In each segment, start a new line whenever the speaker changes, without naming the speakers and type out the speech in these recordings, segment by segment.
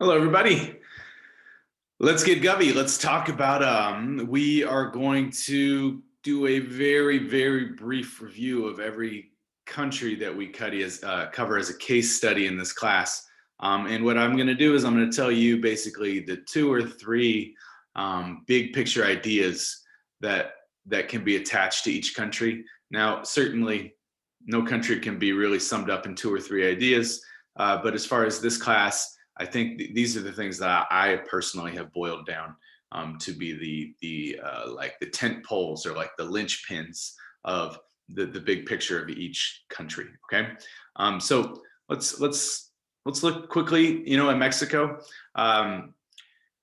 Hello, everybody. Let's get gubby. Let's talk about. We are going to do a very brief review of every country that we cover as a case study in this class. And what I'm going to do is I'm going to tell you basically the two or three big picture ideas that that can be attached to each country. Now, certainly, no country can be really summed up in two or three ideas. But as far as this class, I think these are the things that I personally have boiled down to be the like the tent poles or like the linchpins of the big picture of each country. Okay, so let's look quickly. At Mexico.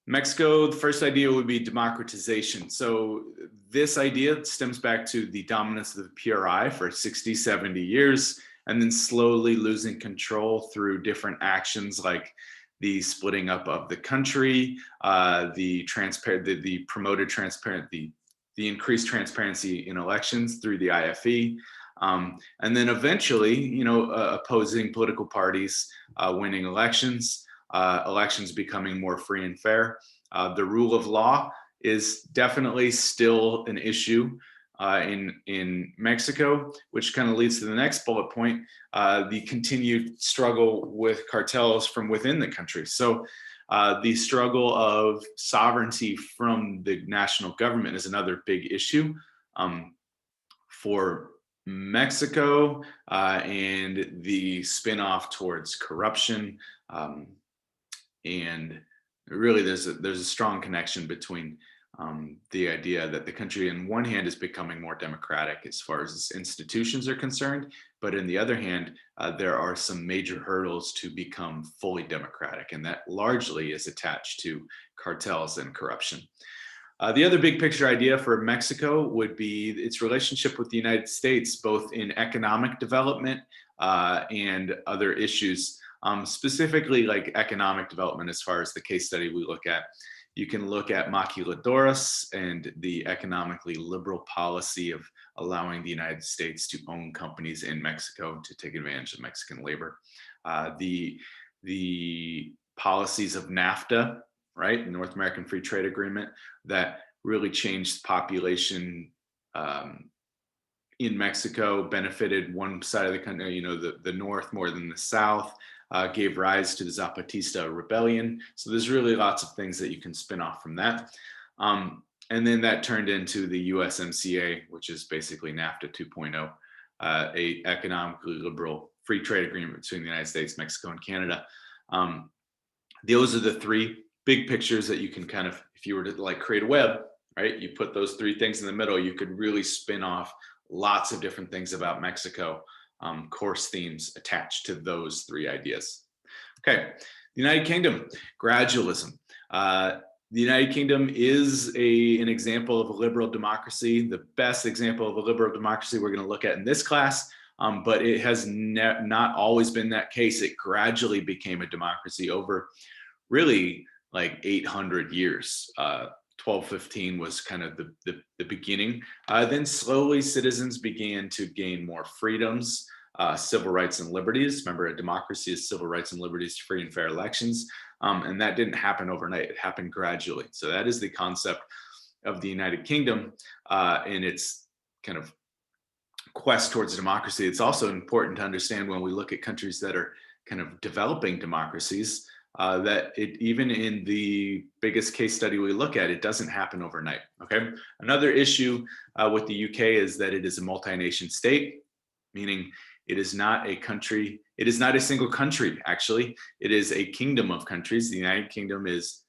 Mexico, the first idea would be democratization. So this idea stems back to the dominance of the PRI for 60, 70 years, and then slowly losing control through different actions like the splitting up of the country, the promoted transparent, the increased transparency in elections through the IFE, and then eventually, opposing political parties winning elections, elections becoming more free and fair. The rule of law is definitely still an issue in Mexico, which kind of leads to the next bullet point, the continued struggle with cartels from within the country. So the struggle of sovereignty from the national government is another big issue for Mexico, and the spinoff towards corruption. And really, there's a strong connection between the idea that the country, on one hand, is becoming more democratic as far as its institutions are concerned, but on the other hand, there are some major hurdles to become fully democratic, and that largely is attached to cartels and corruption. The other big picture idea for Mexico would be its relationship with the United States, both in economic development and other issues, specifically like economic development as far as the case study we look at. You can look at maquiladoras and the economically liberal policy of allowing the United States to own companies in Mexico to take advantage of Mexican labor. The policies of NAFTA, right, North American Free Trade Agreement, that really changed population in Mexico, benefited one side of the country, the North more than the South, gave rise to the Zapatista rebellion. So there's really lots of things that you can spin off from that. And then that turned into the USMCA, which is basically NAFTA 2.0, a economically liberal free trade agreement between the United States, Mexico, and Canada. Those are the three big pictures that you can kind of, if you were to like create a web, right, you put those three things in the middle, you could really spin off lots of different things about Mexico, course themes attached to those three ideas. Okay, the United Kingdom, gradualism. The United Kingdom is an example of a liberal democracy, the best example of a liberal democracy we're going to look at in this class, but it has not always been that case. It gradually became a democracy over really like 800 years. 1215 was kind of the beginning. Then slowly citizens began to gain more freedoms, civil rights and liberties. Remember, a democracy is civil rights and liberties, free and fair elections. And that didn't happen overnight. It happened gradually. So that is the concept of the United Kingdom in its kind of quest towards democracy. It's also important to understand when we look at countries that are kind of developing democracies, that even in the biggest case study we look at, it doesn't happen overnight. Okay. Another issue with the UK is that it is a multi-nation state, meaning it is not a country. It is not a single country, actually. It is a kingdom of countries. The United Kingdom is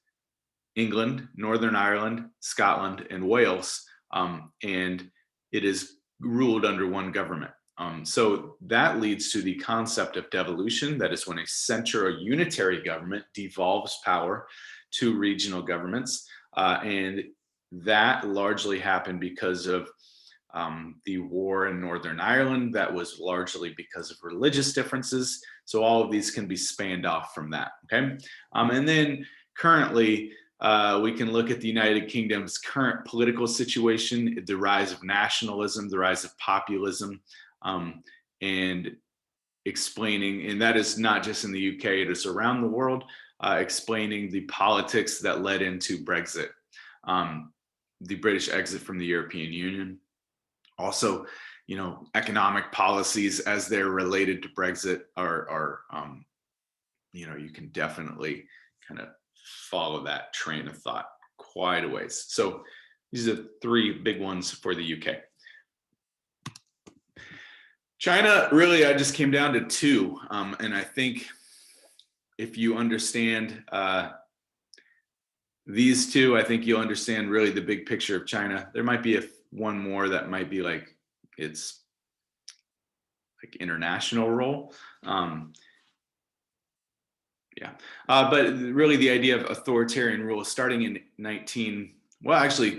England, Northern Ireland, Scotland, and Wales. And it is ruled under one government. So that leads to the concept of devolution. That is when a central or unitary government devolves power to regional governments. And that largely happened because of the war in Northern Ireland. That was largely because of religious differences. So all of these can be spanned off from that. Okay. And then currently, we can look at the United Kingdom's current political situation, the rise of nationalism, the rise of populism, and explaining, and that is not just in the UK, it is around the world. explaining the politics that led into Brexit, the British exit from the European Union. Also, economic policies as they're related to Brexit are you can definitely kind of follow that train of thought quite a ways. So these are three big ones for the UK. China, really, I just came down to two. And I think if you understand these two, I think you'll understand really the big picture of China. There might be one more that might be like its like international role. But really the idea of authoritarian rule starting in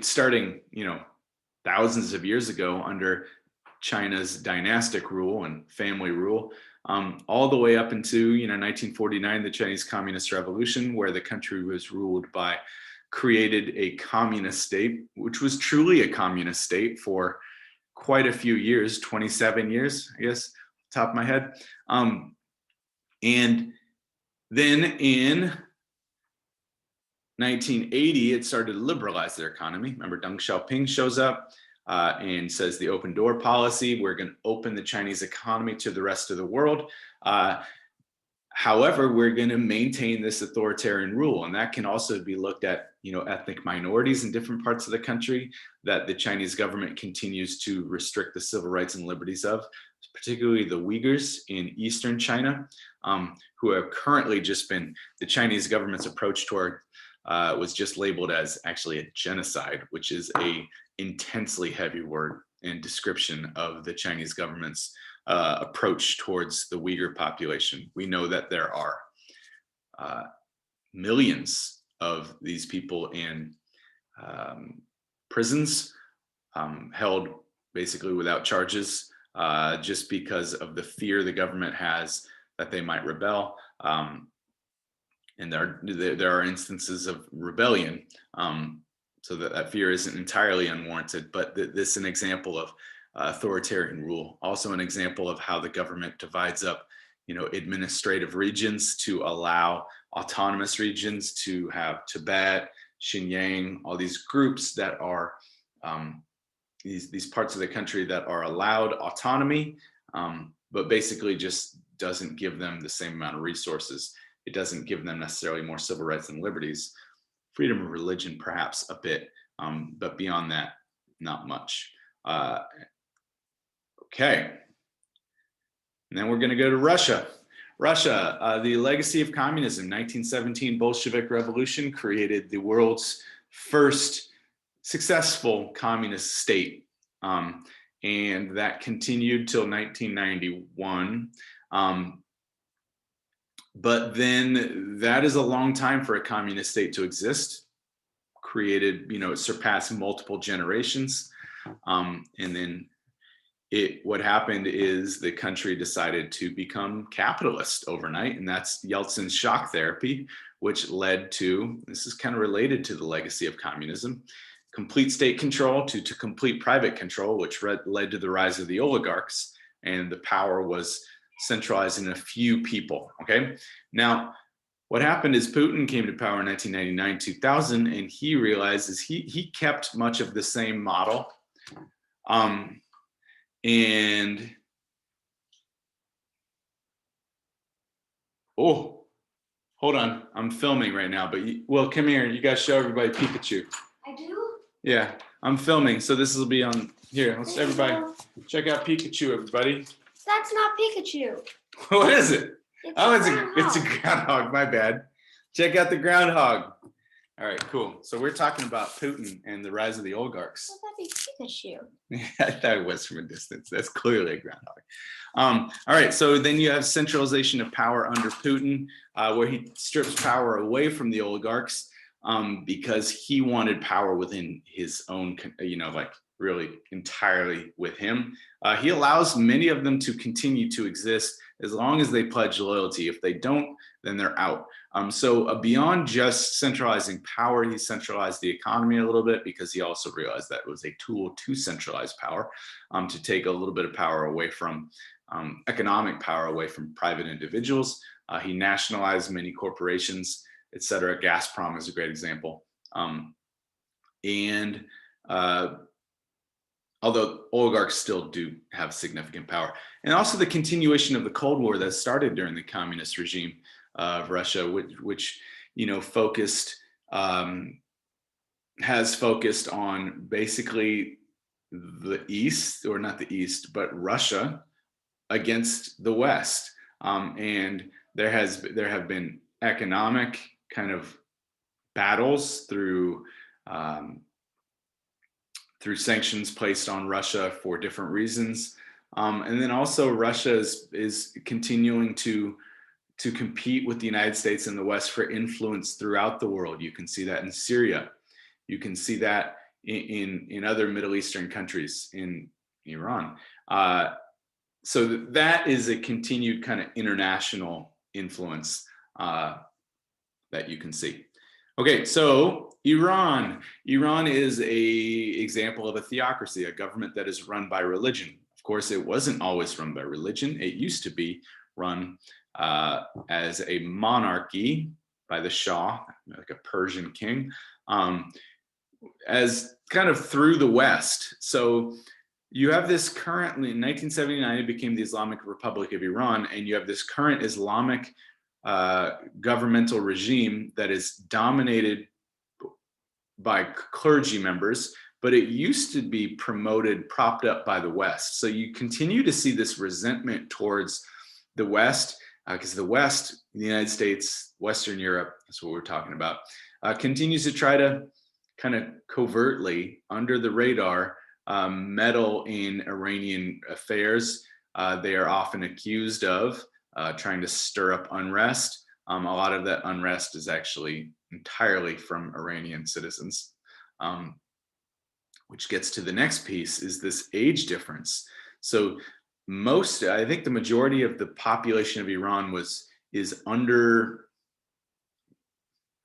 starting, thousands of years ago under China's dynastic rule and family rule, all the way up into 1949, the Chinese Communist Revolution, where the country was ruled by, created a communist state, which was truly a communist state for quite a few years, 27 years, I guess, top of my head. And then in 1980, it started to liberalize their economy. Remember, Deng Xiaoping shows up and says the open door policy, we're going to open the Chinese economy to the rest of the world. However, we're going to maintain this authoritarian rule. And that can also be looked at, ethnic minorities in different parts of the country that the Chinese government continues to restrict the civil rights and liberties of, particularly the Uyghurs in Eastern China, who have currently just been, the Chinese government's approach toward was just labeled as actually a genocide, which is a intensely heavy word and description of the Chinese government's approach towards the Uyghur population. We know that there are millions of these people in prisons, held basically without charges, just because of the fear the government has that they might rebel. And there are instances of rebellion, so that fear isn't entirely unwarranted, but this is an example of authoritarian rule. Also an example of how the government divides up, administrative regions to allow autonomous regions to have Tibet, Xinjiang, all these groups that are these parts of the country that are allowed autonomy, but basically just doesn't give them the same amount of resources. It doesn't give them necessarily more civil rights and liberties. Freedom of religion, perhaps a bit, but beyond that, not much. Okay. And then we're going to go to Russia. Russia, the legacy of communism, 1917 Bolshevik Revolution created the world's first successful communist state. And that continued till 1991. But then that is a long time for a communist state to exist. Created, it surpassed multiple generations. And then what happened is the country decided to become capitalist overnight, and that's Yeltsin's shock therapy, which led to, this is kind of related to the legacy of communism, complete state control to complete private control, which led to the rise of the oligarchs, and the power was centralized in a few people. Okay, now what happened is Putin came to power in 1999, 2000, and he realizes he kept much of the same model. And oh, hold on, I'm filming right now, but well, come here, you guys show everybody Pikachu.
I do?
Yeah, I'm filming, so this will be on here. Let's everybody check out Pikachu, everybody.
That's not Pikachu.
What is it?
It's
a groundhog, my bad. Check out the groundhog. All right, cool. So we're talking about Putin and the rise of the oligarchs.
Well, that'd be Pikachu.
I thought it was from a distance. That's clearly a groundhog. All right, so then you have centralization of power under Putin, where he strips power away from the oligarchs because he wanted power within his own, like really entirely with him. He allows many of them to continue to exist as long as they pledge loyalty. If they don't, then they're out. So beyond just centralizing power, he centralized the economy a little bit because he also realized that it was a tool to centralize power, to take a little bit of power away from economic power away from private individuals. He nationalized many corporations, etc. Gazprom is a great example. And although oligarchs still do have significant power. And also the continuation of the Cold War that started during the communist regime of Russia, which focused, has focused on basically the East, or not the East, but Russia against the West. And there have been economic kind of battles through sanctions placed on Russia for different reasons. And then also Russia is continuing to compete with the United States and the West for influence throughout the world. You can see that in Syria. You can see that in other Middle Eastern countries, in Iran. So that is a continued kind of international influence that you can see. Okay, so Iran. Iran is a example of a theocracy, a government that is run by religion. Of course, it wasn't always run by religion. It used to be run as a monarchy by the Shah, like a Persian king, as kind of through the West. So you have this currently, in 1979, it became the Islamic Republic of Iran, and you have this current Islamic governmental regime that is dominated by clergy members, but it used to be propped up by the West. So you continue to see this resentment towards the West, because the West, the United States, Western Europe, that's what we're talking about, continues to try to kind of covertly, under the radar, meddle in Iranian affairs. They are often accused of trying to stir up unrest. A lot of that unrest is actually entirely from Iranian citizens, which gets to the next piece, is this age difference. So I think the majority of the population of Iran is under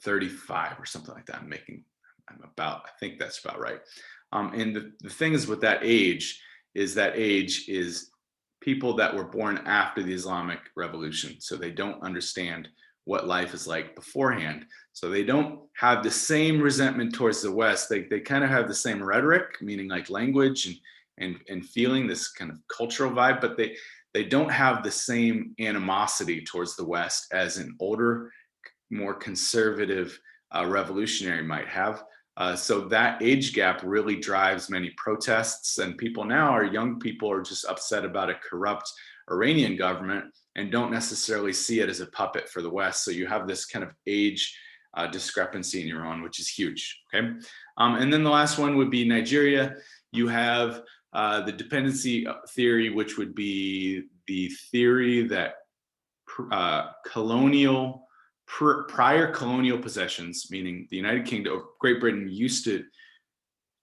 35 or something like that. I think that's about right. And the thing is with that age is people that were born after the Islamic Revolution. So they don't understand what life is like beforehand. So they don't have the same resentment towards the West. They kind of have the same rhetoric, meaning like language and feeling, this kind of cultural vibe, but they don't have the same animosity towards the West as an older, more conservative revolutionary might have. So that age gap really drives many protests, and young people are just upset about a corrupt Iranian government and don't necessarily see it as a puppet for the West. So you have this kind of age discrepancy in Iran, which is huge. Okay, and then the last one would be Nigeria. You have the dependency theory, which would be the theory that prior colonial possessions, meaning the United Kingdom or Great Britain, used to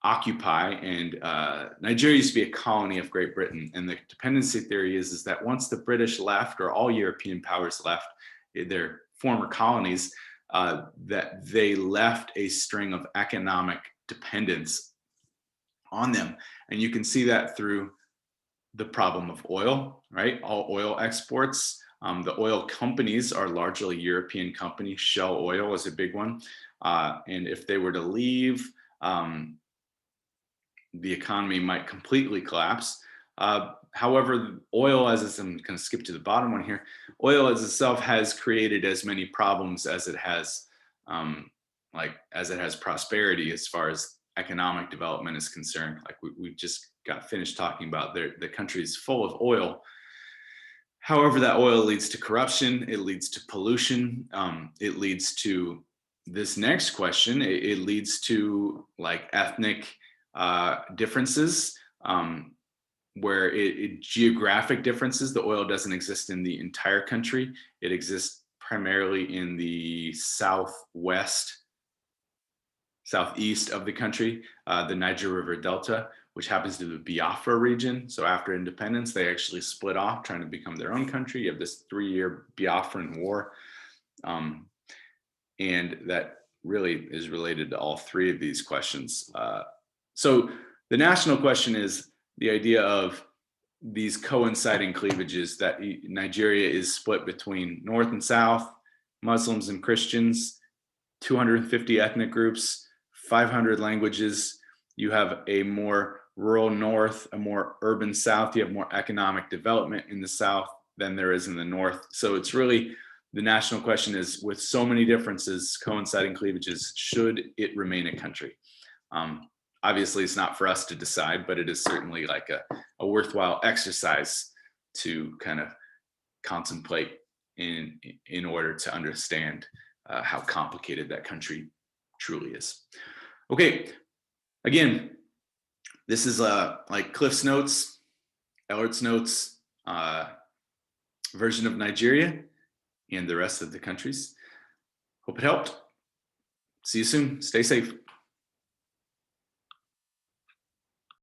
occupy, and Nigeria used to be a colony of Great Britain. And the dependency theory is that once the British left, or all European powers left their former colonies, that they left a string of economic dependence on them. And you can see that through the problem of oil, right? All oil exports. The oil companies are largely European companies. Shell Oil is a big one. And if they were to leave, the economy might completely collapse. However, oil, I'm going to skip to the bottom one here, oil as itself has created as many problems as it has, prosperity as far as economic development is concerned. Like we just got finished talking about the country's full of oil. However, that oil leads to corruption, it leads to pollution, it leads to this next question, it leads to like ethnic differences, where geographic differences. The oil doesn't exist in the entire country. It exists primarily in the southeast of the country, the Niger River Delta, which happens to be the Biafra region. So after independence, they actually split off, trying to become their own country. You have this 3-year Biafran war. And that really is related to all three of these questions. So the national question is the idea of these coinciding cleavages that Nigeria is split between North and South, Muslims and Christians, 250 ethnic groups, 500 languages. You have a more rural North, a more urban South. You have more economic development in the South than there is in the North. So it's really, the national question is, with so many differences, coinciding cleavages, should it remain a country? Obviously, it's not for us to decide, but it is certainly like a worthwhile exercise to kind of contemplate in order to understand how complicated that country truly is. Okay, again, this is like Cliff's Notes, Ellert's Notes version of Nigeria and the rest of the countries. Hope it helped. See you soon. Stay safe.